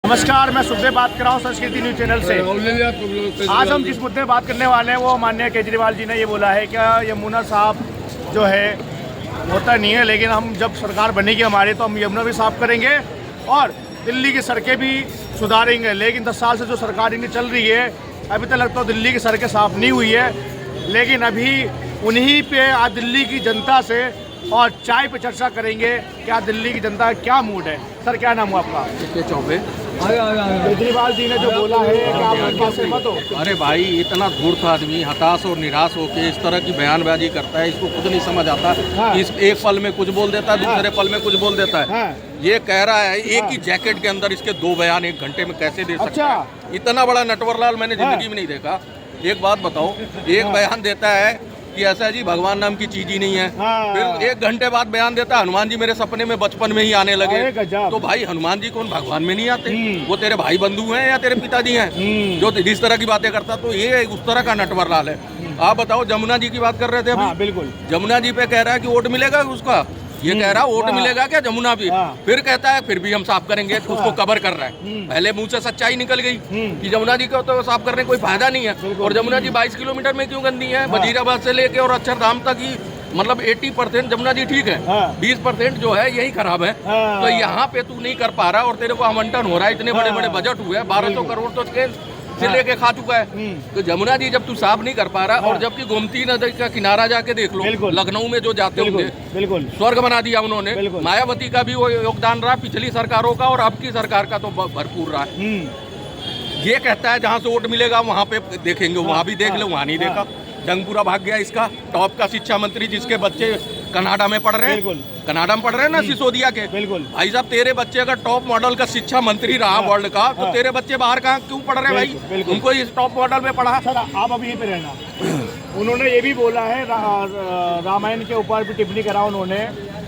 नमस्कार, मैं सुखदेव बात कर रहा हूँ संस्कृति न्यूज चैनल से। आज हम जिस मुद्दे बात करने वाले हैं वो माननीय केजरीवाल जी ने ये बोला है कि यमुना साफ जो है होता नहीं है, लेकिन हम जब सरकार बनेगी हमारी तो हम यमुना भी साफ करेंगे और दिल्ली की सड़कें भी सुधारेंगे। लेकिन 10 साल से जो सरकार इनकी चल रही है अभी तक लगता है दिल्ली की सड़कें साफ नहीं हुई है। लेकिन अभी उन्हीं पे आज दिल्ली की जनता से और चाय पे चर्चा करेंगे कि आज दिल्ली की जनता का क्या मूड है। सर, क्या नाम हुआ आपका? चौबे। केजरीवाल जी ने जो बोला है कि आप उनके से मत हो। अरे भाई, इतना धूर्त आदमी हताश और निराश होकर इस तरह की बयानबाजी करता है, इसको खुद नहीं समझ आता। हाँ। इस एक पल में कुछ बोल देता है, दूसरे पल में कुछ बोल देता है। हाँ। ये कह रहा है एक ही जैकेट के अंदर इसके 2 बयान 1 घंटे में कैसे दे सकता है? इतना बड़ा नटवरलाल मैंने जिंदगी में नहीं देखा। एक बात बताओ, एक बयान देता है कि ऐसा जी भगवान नाम की चीज ही नहीं है, फिर 1 घंटे बाद बयान देता है हनुमान जी मेरे सपने में बचपन में ही आने लगे। तो भाई, हनुमान जी कौन भगवान में नहीं आते? वो तेरे भाई बंधु हैं या तेरे पिताजी हैं जो इस तरह की बातें करता? तो ये उस तरह का नटवरलाल है। आप बताओ, जमुना जी की बात कर रहे थे अभी। बिल्कुल। जमुना जी पे कह रहा है कि वोट मिलेगा उसका, ये कह रहा वोट मिलेगा क्या जमुना भी? फिर कहता है फिर भी हम साफ करेंगे, उसको कवर कर रहा है। पहले मुंह से सच्चाई निकल गई कि जमुना जी को तो साफ करने कोई फायदा नहीं है। और जमुना जी 22 किलोमीटर में क्यों गंदी है? वजीराबाद से लेके और अक्षरधाम तक ही मतलब 80% जमुना जी ठीक है, 20% जो है यही खराब है। तो यहाँ पे तू नहीं कर पा रहा और तेरे को आवंटन हो रहा है। इतने बड़े बड़े बजट हुए, 1200 करोड़ तो से लेके खा चुका है। तो जमुना जी जब तू साफ नहीं कर पा रहा, और जबकि गोमती नदी का किनारा जाके देख लो, लखनऊ में जो जाते होंगे, बिल्कुल स्वर्ग बना दिया उन्होंने। मायावती का भी वो योगदान रहा, पिछली सरकारों का और अब की सरकार का तो भरपूर रहा है। ये कहता है जहाँ से वोट मिलेगा वहाँ पे देखेंगे, वहाँ भी देख लो, वहाँ नहीं देखा। जंगपुरा भाग गया इसका टॉप का शिक्षा मंत्री, जिसके बच्चे कनाडा में पढ़ रहे हैं, कनाडा में पढ़ रहे हैं ना, सिसोदिया के। भाई साहब, तेरे बच्चे अगर टॉप मॉडल का शिक्षा मंत्री रहा वर्ल्ड का, तो तेरे बच्चे बाहर कहाँ क्यों पढ़ रहे हैं भाई? उनको इस टॉप मॉडल में पढ़ा। सर, आप अभी यहीं पे रहना। उन्होंने ये भी बोला है, रामायण के ऊपर भी टिप्पणी करा उन्होंने,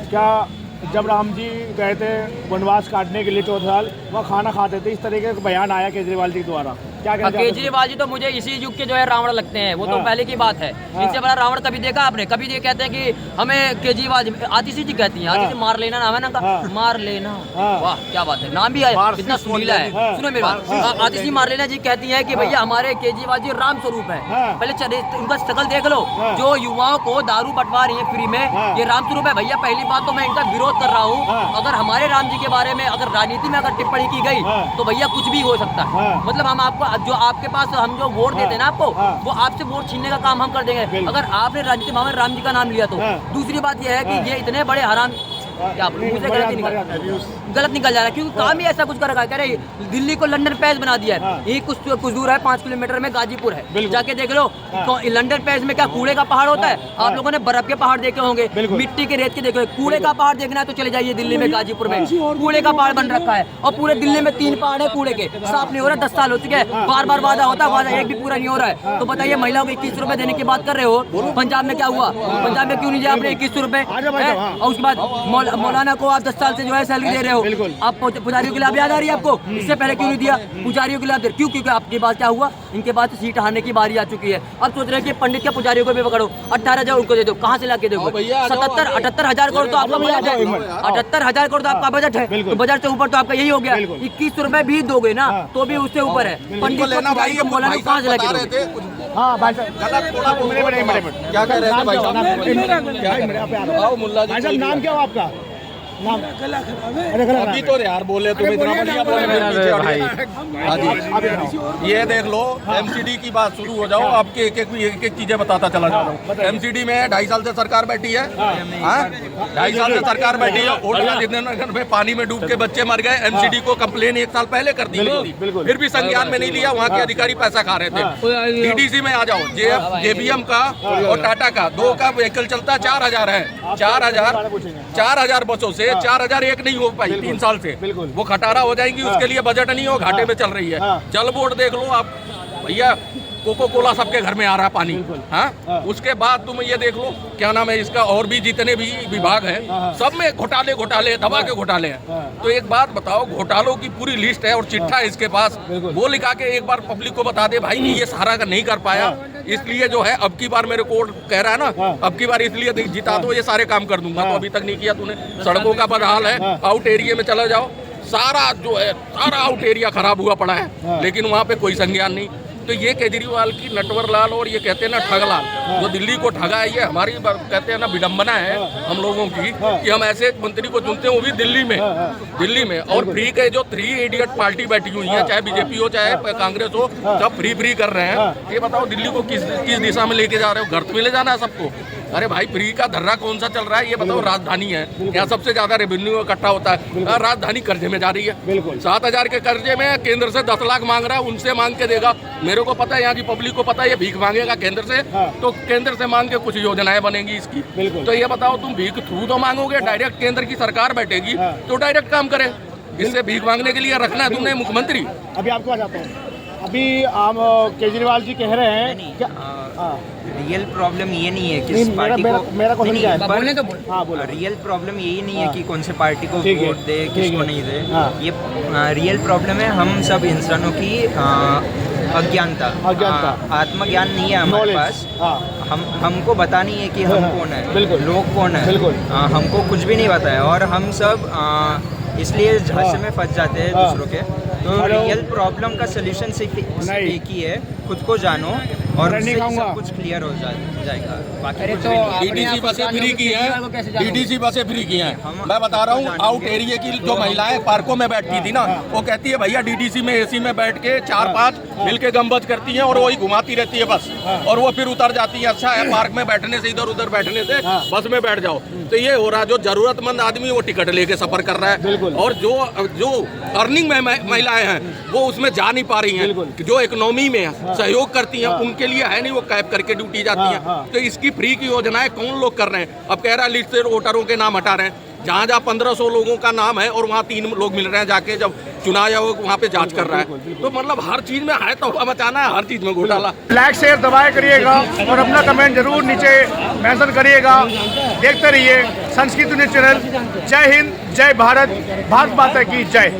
क्या जब राम जी गए थे वनवास काटने के लिए 14 साल, वह खाना खाते थे। इस तरीके का बयान आया केजरीवाल जी द्वारा। क्या कहते हैं? केजरीवाल जी तो मुझे इसी युग के जो है रावण लगते हैं, वो तो पहले की बात है। इनसे बड़ा रावण कभी देखा आपने? कभी ये कहते हैं कि हमें केजरीवाल आतिशी जी कहती हैं, आतिशी मार लेना नाम है ना का, मार लेना। वाह, क्या बात है, नाम भी आया, इतना सुरीला है। सुनो मेरी बात, आतिशी मार लेना जी कहती है कि भैया हमारे केजरीवाल जी राम स्वरूप है। पहले उनका शक्ल देख लो, जो युवाओं को दारू बंटवा रही है फ्री में, ये राम स्वरूप है भैया। पहली बात तो मैं इनका विरोध कर रहा हूँ। अगर हमारे राम जी के बारे में अगर राजनीति में अगर टिप्पणी की गई तो भैया कुछ भी हो सकता है। मतलब हम आपको जो आपके पास हम जो वोट देते हैं ना आपको, वो आपसे वोट छीनने का काम हम कर देंगे अगर आपने राजनीति में राम जी का नाम लिया तो। दूसरी बात यह है कि ये इतने बड़े हराम, क्या मुझे गलत निकल जा रहा है, क्योंकि काम ही ऐसा कुछ कर रखा है। कह रहे दिल्ली को लंदन पैस बना दिया है। ये कुछ दूर है, 5 किलोमीटर में गाजीपुर है, जाके देख लो। तो लंदन पैस में क्या कूड़े का पहाड़ होता है? आप लोगों ने बर्फ के पहाड़ देखे होंगे, मिट्टी के रेत के देखे। कूड़े का पहाड़ देखना है तो चले जाइए दिल्ली में, गाजीपुर में कूड़े का पहाड़ बन रखा है। और पूरे दिल्ली में 3 पहाड़ है कूड़े के, साफ नहीं हो रहा। 10 साल हो चुके हैं, बार बार वादा होता है, वादा एक भी पूरा नहीं हो रहा है। तो बताइए, महिलाओं को 21 रुपए देने की बात कर रहे हो, पंजाब में क्या हुआ? पंजाब में क्यों नहीं दिया आपने 21 रुपए? और उसके बाद मौलाना को आप 10 साल से जो है सैलरी दे रहे हो। आप पुजारियों के लाभ याद आ रही है आपको? इससे पहले क्यों नहीं दिया? पुजारियों के लाभ दे, क्यों? क्योंकि आपके पास क्या हुआ, इनके पास सीट हारने की बारी आ चुकी है। अब सोच रहे हैं कि पंडित के पुजारियों को भी पकड़ो, 18,000 उनको दे दो। कहाँ से लाके दोगे? 78,000 करोड़ तो आपका बजट है। 78,000 करोड़ तो आपका बजट है, तो बजट से ऊपर तो आपका यही हो गया। 21 रुपए भी दोगे ना तो भी उससे ऊपर है। पंडित को मौलाना कहाँ से लाके दोगे? हाँ भाई साहब, क्या कह रहे थे भाई साहब? नाम क्या हो आपका? नाम अभी तो यार बोले तुम इतना बढ़िया बोले भाई। ये देख लो, एमसीडी की बात शुरू हो जाओ, आपके एक चीजें बताता चला जा रहा हूँ। एमसीडी में 2.5 साल से सरकार बैठी है। 2.5 साल से सरकार बैठी है। ओटला जितने में पानी में डूब के बच्चे मर गए, एमसीडी को कंप्लेन 1 साल पहले कर दी गई थी, फिर भी संज्ञान में नहीं लिया। वहाँ के अधिकारी पैसा खा रहे थे। डीडीसी में आ जाओ, जेबीएम का और टाटा का 2 का व्हीकल चलता है, 4,000 है। 4,000 बसों से 4,001 नहीं हो पाई 3 साल से। वो खटारा हो जाएंगी, उसके लिए बजट नहीं हो, घाटे में चल रही है। जल बोर्ड देख लो आप भैया, कोको कोला सबके घर में आ रहा है पानी। हाँ, उसके बाद तुम ये देख लो, क्या नाम है इसका, और भी जितने भी विभाग हैं सब में घोटाले दबा के घोटाले हैं। तो एक बात बताओ, घोटालों की पूरी लिस्ट है और चिट्ठा है इसके पास, वो लिखा के एक बार पब्लिक को बता दे भाई ये सारा का नहीं कर पाया, इसलिए जो है अब की बार मेरे को कह रहा है ना, अब की बार इसलिए जिता दो, ये सारे काम कर दूंगा। तो अभी तक नहीं किया तूने। सड़कों का बदहाल है, आउट एरिया में चला जाओ, सारा जो है सारा आउट एरिया खराब हुआ पड़ा है, लेकिन वहाँ पे कोई संज्ञान नहीं। तो ये केजरीवाल की नटवर लाल और ये कहते हैं ना ठगलाल, जो दिल्ली को ठगा है, ये हमारी कहते हैं ना विडम्बना है हम लोगों की कि हम ऐसे एक मंत्री को चुनते हैं, वो भी दिल्ली में। और फ्री के जो 3 इडियट पार्टी बैठी हुई है, चाहे बीजेपी हो चाहे कांग्रेस हो, सब फ्री कर रहे हैं। ये बताओ दिल्ली को किस दिशा में लेके जा रहे हो? गर्त में ले जाना है सबको? अरे भाई फ्री का धर्रा कौन सा चल रहा है? ये बताओ, राजधानी है, यहाँ सबसे ज्यादा रेवेन्यू इकट्ठा होता है, राजधानी कर्जे में जा रही है। 7,000 के कर्जे में केंद्र से 10 लाख मांग रहा है, उनसे मांग के देगा। मेरे को पता है, यहाँ की पब्लिक को पता है, ये भीख मांगेगा केंद्र से, तो केंद्र से मांग के कुछ योजनाएं बनेगी इसकी। तो ये बताओ, तुम भीख थ्रू तो मांगोगे, डायरेक्ट केंद्र की सरकार बैठेगी तो डायरेक्ट काम करे। इससे भीख मांगने के लिए रखना है तुमने मुख्यमंत्री। अभी आपके पास आता हूँ। अभी हम केजरीवाल जी कह रहे हैं क्या रियल प्रॉब्लम ये नहीं है किस पार्टी को, मेरा क्वेश्चन क्या है? बोलने तो हाँ बोलो। रियल प्रॉब्लम यही नहीं है कि कौन से पार्टी को ठीक है, वोट दे, ठीक किसको है। नहीं दे। हाँ। ये रियल प्रॉब्लम है हम सब इंसानों की अज्ञानता, आत्मज्ञान नहीं है हमारे Knowledge, पास। हाँ। हमको पता नहीं है कि हम कौन है, बिल्कुल। लोग कौन है, बिल्कुल। हमको कुछ भी नहीं पता है, और हम सब इसलिए झांसे में फंस जाते हैं दूसरों के। तो रियल प्रॉब्लम का सोल्यूशन सिर्फ एक ही है, खुद को जानो और उससे सब कुछ क्लियर हो जाएगा। बाकी कुछ भी नहीं। डीडीसी बसें फ्री की हैं, डीडीसी बसें फ्री की हैं। मैं बता रहा हूँ, आउट एरिया की जो महिलाएं पार्कों में बैठती थी ना, वो कहती है भैया डीडीसी में एसी में बैठ के 4-5 मिलके गमबज करती हैं और वही घुमाती रहती है बस, और वो फिर उतर जाती है। अच्छा है, पार्क में बैठने से, इधर उधर बैठने से बस में बैठ जाओ। तो ये हो रहा है, जो जरूरतमंद आदमी वो टिकट लेके सफर कर रहा है, और जो अर्निंग में महिलाएं हैं वो उसमें जा नहीं पा रही हैं, जो इकोनॉमी में सहयोग करती हैं उनके लिए है नहीं, वो कैब करके ड्यूटी जाती हैं। तो इसकी फ्री की योजनाएं कौन लोग कर रहे हैं? अब कह रहा है लिस्ट से वोटरों के नाम हटा रहे हैं, जहाँ 1500 लोगों का नाम है और वहाँ 3 लोग मिल रहे हैं, जाके जब चुनाव आयोग वहाँ पे जांच कर रहा है। तो मतलब हर चीज में है तो मचाना है, हर चीज में घोटाला। लाइक शेयर दबाए करिएगा और अपना कमेंट जरूर नीचे मेंशन करिएगा। देखते रहिए संस्कृति न्यूज़ चैनल। जय हिंद, जय भारत, भारत माता की जय।